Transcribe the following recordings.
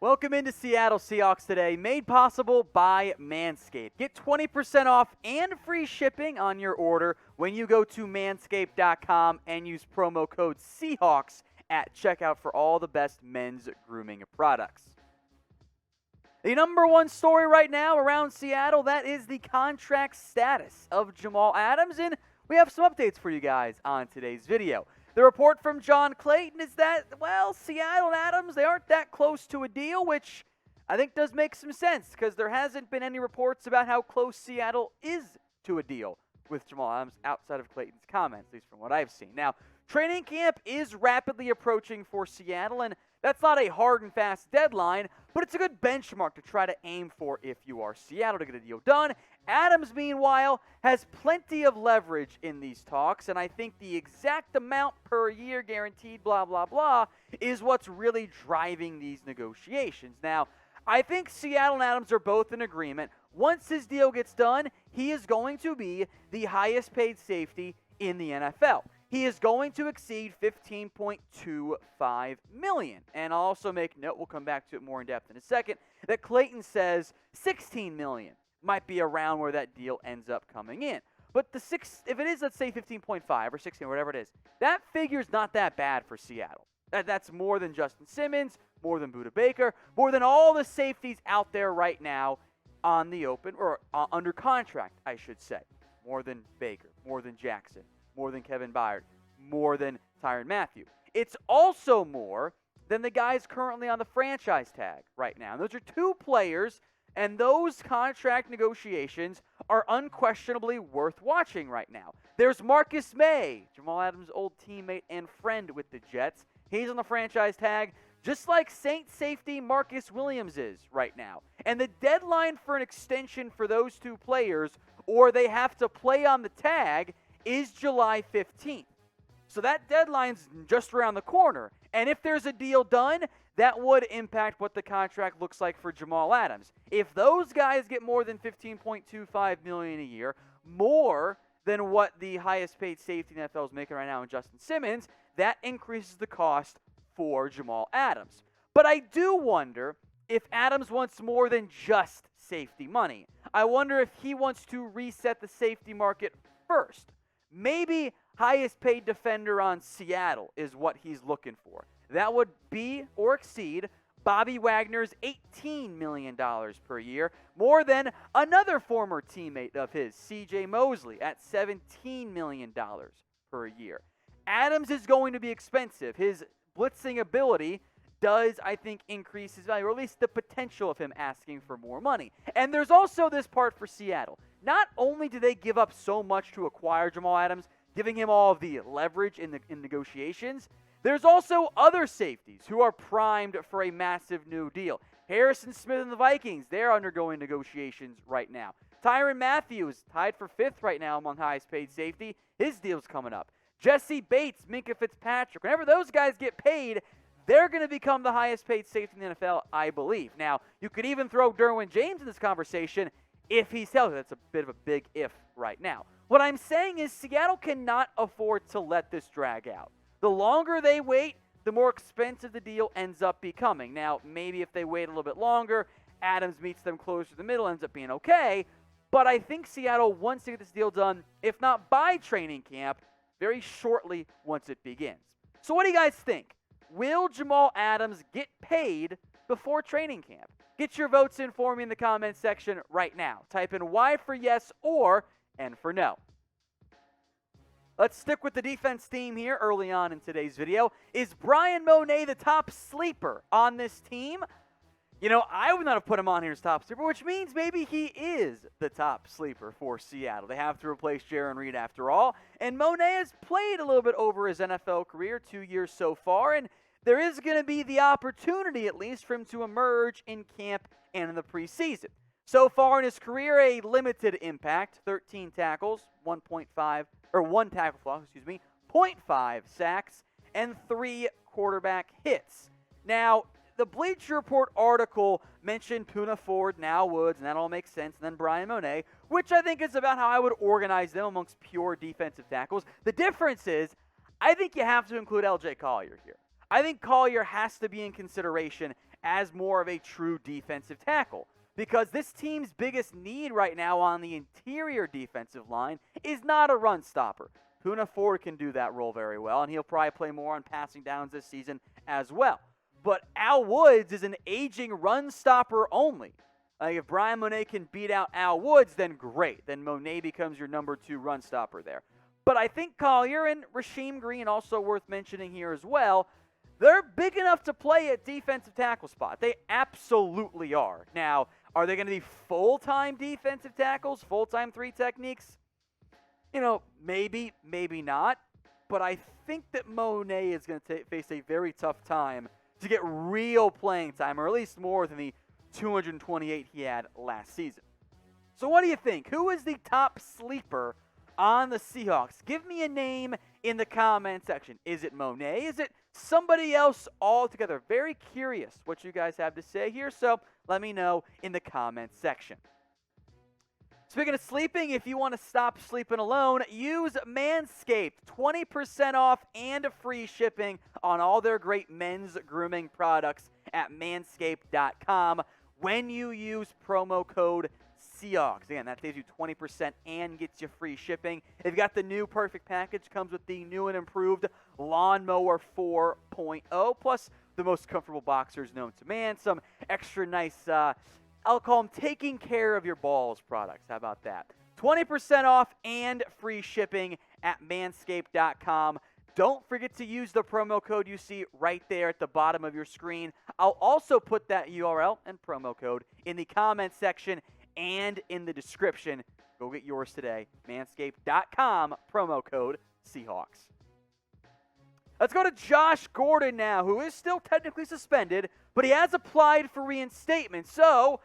Welcome into Seattle Seahawks Today, made possible by Manscape. Get 20% off and free shipping on your order when you go to manscape.com and use promo code Seahawks at checkout for all the best men's grooming products. The number one story right now around Seattle, that is the contract status of Jamal Adams, and we have some updates for you guys on today's video. The report from John Clayton is that, Seattle and Adams, they aren't that close to a deal, which I think does make some sense because there hasn't been any reports about how close Seattle is to a deal with Jamal Adams outside of Clayton's comments, at least from what I've seen. Now, training camp is rapidly approaching for Seattle, and that's not a hard and fast deadline, but it's a good benchmark to try to aim for if you are Seattle to get a deal done. Adams, meanwhile, has plenty of leverage in these talks, and I think the exact amount per year guaranteed, blah, blah, blah, is what's really driving these negotiations. Now, I think Seattle and Adams are both in agreement. Once his deal gets done, he is going to be the highest paid safety in the NFL. He is going to exceed $15.25 million. And I'll also make note, we'll come back to it more in depth in a second, that Clayton says $16 million might be around where that deal ends up coming in. But if it is, let's say 15.5 or 16, whatever it is, that figure's not that bad for Seattle. That's more than Justin Simmons, more than Budda Baker, more than all the safeties out there right now on the open, or under contract, I should say. More than Baker, more than Jackson, more than Kevin Byard, more than Tyrann Mathieu. It's also more than the guys currently on the franchise tag right now. And those are two players, and those contract negotiations are unquestionably worth watching right now. There's Marcus May, Jamal Adams' old teammate and friend with the Jets. He's on the franchise tag, just like Saints safety Marcus Williams is right now. And the deadline for an extension for those two players, or they have to play on the tag, is July 15th. So that deadline's just around the corner. And if there's a deal done, that would impact what the contract looks like for Jamal Adams. If those guys get more than $15.25 million a year, more than what the highest paid safety in the NFL is making right now in Justin Simmons, that increases the cost for Jamal Adams. But I do wonder if Adams wants more than just safety money. I wonder if he wants to reset the safety market first. Maybe highest paid defender on Seattle is what he's looking for. That would be or exceed Bobby Wagner's $18 million per year, more than another former teammate of his, C.J. Mosley, at $17 million per year. Adams is going to be expensive. His blitzing ability does, I think, increase his value, or at least the potential of him asking for more money. And there's also this part for Seattle. Not only do they give up so much to acquire Jamal Adams, giving him all of the leverage in negotiations, there's also other safeties who are primed for a massive new deal. Harrison Smith and the Vikings, they're undergoing negotiations right now. Tyrann Mathieu is tied for 5th right now among highest paid safety. His deal's coming up. Jesse Bates, Minkah Fitzpatrick, whenever those guys get paid, they're going to become the highest paid safety in the NFL, I believe. Now, you could even throw Derwin James in this conversation if he's healthy. That's a bit of a big if right now. What I'm saying is Seattle cannot afford to let this drag out. The longer they wait, the more expensive the deal ends up becoming. Now, maybe if they wait a little bit longer, Adams meets them closer to the middle, ends up being okay. But I think Seattle wants to get this deal done, if not by training camp, very shortly once it begins. So what do you guys think? Will Jamal Adams get paid before training camp? Get your votes in for me in the comments section right now. Type in Y for yes or N for no. Let's stick with the defense theme here early on in today's video. Is Bryan Mone the top sleeper on this team? You know, I would not have put him on here as top sleeper, which means maybe he is the top sleeper for Seattle. They have to replace Jarran Reed after all. And Mone has played a little bit over his NFL career, 2 years so far, and there is going to be the opportunity, at least, for him to emerge in camp and in the preseason. So far in his career, a limited impact, 13 tackles, 1 tackle for loss, 0.5 sacks, and 3 quarterback hits. Now, the Bleacher Report article mentioned Poona Ford, now Woods, and that all makes sense, and then Bryan Mone, which I think is about how I would organize them amongst pure defensive tackles. The difference is, I think you have to include L.J. Collier here. I think Collier has to be in consideration as more of a true defensive tackle. Because this team's biggest need right now on the interior defensive line is not a run stopper. Poona Ford can do that role very well, and he'll probably play more on passing downs this season as well. But Al Woods is an aging run stopper only. If Bryan Mone can beat out Al Woods, then great. Then Mone becomes your number 2 run stopper there. But I think Collier and Rasheem Green, also worth mentioning here as well, they're big enough to play at defensive tackle spot. They absolutely are. Now, are they going to be full-time defensive tackles, full-time 3 techniques? Maybe, maybe not. But I think that Mone is going to face a very tough time to get real playing time, or at least more than the 228 he had last season. So what do you think? Who is the top sleeper on the Seahawks? Give me a name in the comment section. Is it Mone? Is it somebody else altogether? Very curious what you guys have to say here, so let me know in the comment section. Speaking of sleeping, if you want to stop sleeping alone, use Manscaped. 20% off and free shipping on all their great men's grooming products at manscaped.com when you use promo code Seahawks. Again, that saves you 20% and gets you free shipping. They've got the new Perfect Package, comes with the new and improved Lawnmower 4.0, plus the most comfortable boxers known to man, some extra nice, I'll call them taking care of your balls products. How about that? 20% off and free shipping at manscaped.com. Don't forget to use the promo code you see right there at the bottom of your screen. I'll also put that URL and promo code in the comment section and in the description. Go get yours today. Manscaped.com, promo code Seahawks. Let's go to Josh Gordon now, who is still technically suspended, but he has applied for reinstatement. So,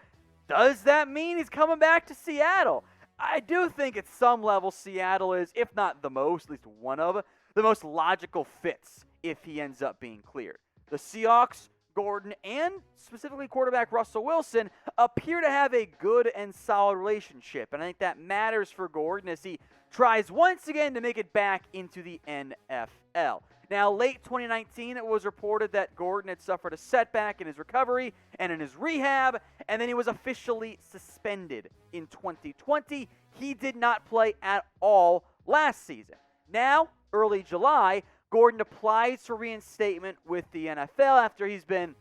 does that mean he's coming back to Seattle? I do think at some level Seattle is, if not the most, at least one of the most logical fits if he ends up being cleared. The Seahawks, Gordon, and specifically quarterback Russell Wilson appear to have a good and solid relationship, and I think that matters for Gordon as he tries once again to make it back into the NFL. Now, late 2019, it was reported that Gordon had suffered a setback in his recovery and in his rehab, and then he was officially suspended in 2020. He did not play at all last season. Now, early July, Gordon applies for reinstatement with the NFL after he's been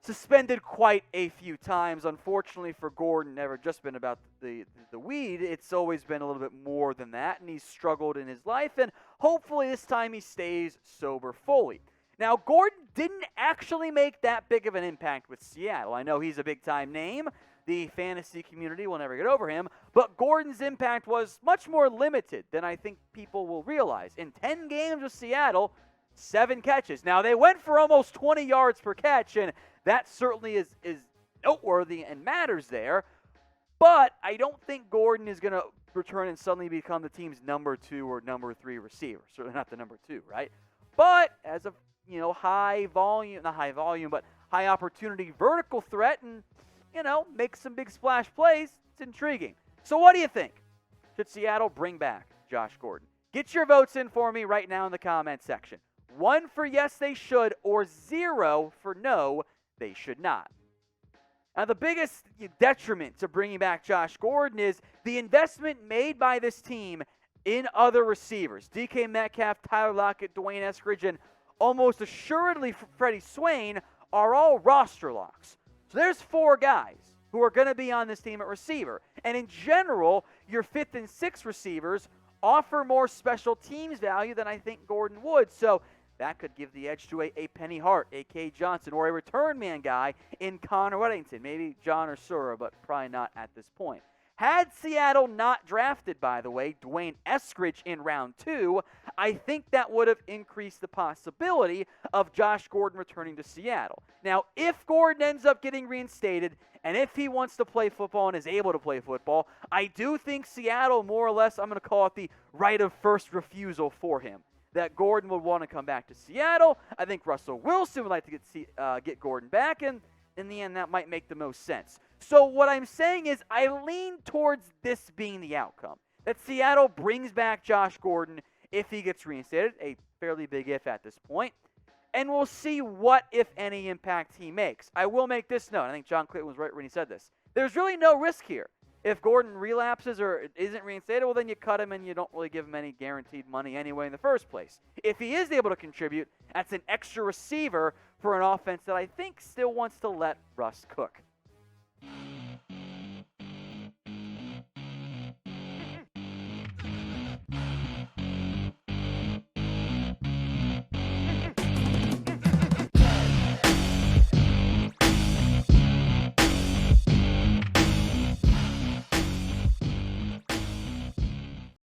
suspended quite a few times. Unfortunately for Gordon, never just been about the weed. It's always been a little bit more than that, and he's struggled in his life, and hopefully this time he stays sober fully. Now, Gordon didn't actually make that big of an impact with Seattle. I know he's a big-time name. The fantasy community will never get over him, but Gordon's impact was much more limited than I think people will realize. In 10 games with Seattle, 7 catches. Now, they went for almost 20 yards per catch, and that certainly is noteworthy and matters there. But I don't think Gordon is going to return and suddenly become the team's number 2 or number 3 receiver. Certainly not the number 2, right? But as a high opportunity vertical threat and make some big splash plays, it's intriguing. So what do you think? Should Seattle bring back Josh Gordon? Get your votes in for me right now in the comment section. 1 for yes, they should, or 0 for no, they should not. Now, the biggest detriment to bringing back Josh Gordon is the investment made by this team in other receivers. DK Metcalf, Tyler Lockett, Dwayne Eskridge, and almost assuredly Freddie Swain are all roster locks. So there's 4 guys who are going to be on this team at receiver. And in general, your 5th and 6th receivers offer more special teams value than I think Gordon would. So that could give the edge to a Penny Hart, a K. Johnson, or a return man guy in Connor Weddington. Maybe John or Sura, but probably not at this point. Had Seattle not drafted, by the way, Dwayne Eskridge in round 2, I think that would have increased the possibility of Josh Gordon returning to Seattle. Now, if Gordon ends up getting reinstated, and if he wants to play football and is able to play football, I do think Seattle, more or less, I'm going to call it the right of first refusal for him. That Gordon would want to come back to Seattle. I think Russell Wilson would like to get Gordon back, and in the end, that might make the most sense. So what I'm saying is I lean towards this being the outcome. That Seattle brings back Josh Gordon if he gets reinstated, a fairly big if at this point. and we'll see what, if any, impact he makes. I will make this note. I think John Clayton was right when he said this. There's really no risk here. If Gordon relapses or isn't reinstated, well, then you cut him and you don't really give him any guaranteed money anyway in the first place. If he is able to contribute, that's an extra receiver for an offense that I think still wants to let Russ cook.